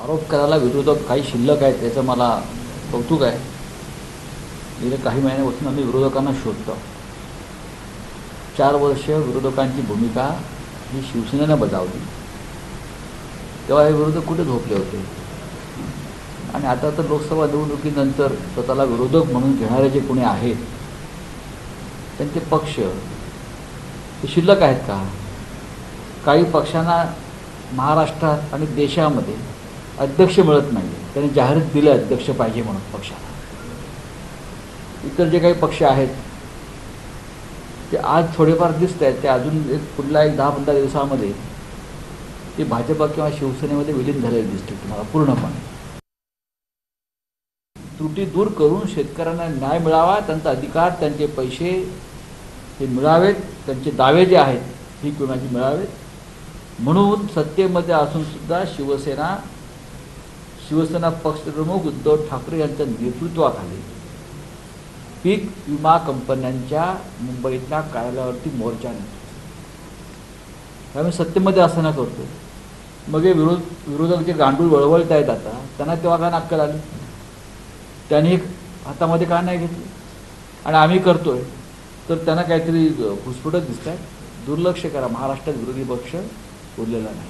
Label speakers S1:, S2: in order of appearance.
S1: आरोप करायला विरोधक काही शिल्लक आहेत, त्याचं मला कौतुक आहे. गेले काही महिन्यापासून आम्ही विरोधकांना शोधतो. 4 वर्ष विरोधकांची भूमिका ही शिवसेनेनं बजावली. तेव्हा हे विरोधक कुठे झोपले होते? आणि आता तर लोकसभा निवडणुकीनंतर स्वतःला विरोधक म्हणून घेणारे जे कोणी आहेत त्यांचे पक्ष हे शिल्लक आहेत का? काही पक्षांना महाराष्ट्रात आणि देशामध्ये अध्यक्ष मिळत नाही. त्यांनी जाहीर दिलं अध्यक्ष पाहिजे म्हणून पक्षाला. इतर जे काही पक्ष आहेत ते आज थोडेफार दिसत आहेत, ते अजून पुढल्या 10-15 दिवसामध्ये ते भाजप किंवा शिवसेनेमध्ये विलीन झालेले दिसतील तुम्हाला पूर्णपणे. त्रुटी दूर करून शेतकऱ्यांना न्याय मिळावा, त्यांचा अधिकार, त्यांचे पैसे हे मिळावेत, त्यांचे दावे जे आहेत पीक विम्याचे मिळावेत, म्हणून सत्तेमध्ये असूनसुद्धा शिवसेना पक्षप्रमुख उद्धव ठाकरे यांच्या नेतृत्वाखाली पीक विमा कंपन्यांच्या मुंबईतल्या कार्यालयावरती मोर्चा नेतो. आम्ही सत्तेमध्ये असताना करतो. मग हे विरोधक जे गांडूळ वळवळत आहेत आता, त्यांना तेव्हा काय अक्कल आली? त्यांनी हातामध्ये का नाही घेतली? आणि आम्ही करतोय तर त्यांना काहीतरी घुसफुटत दिसत आहे. दुर्लक्ष करा. महाराष्ट्रात विरोधी पक्ष उरलेला नाही.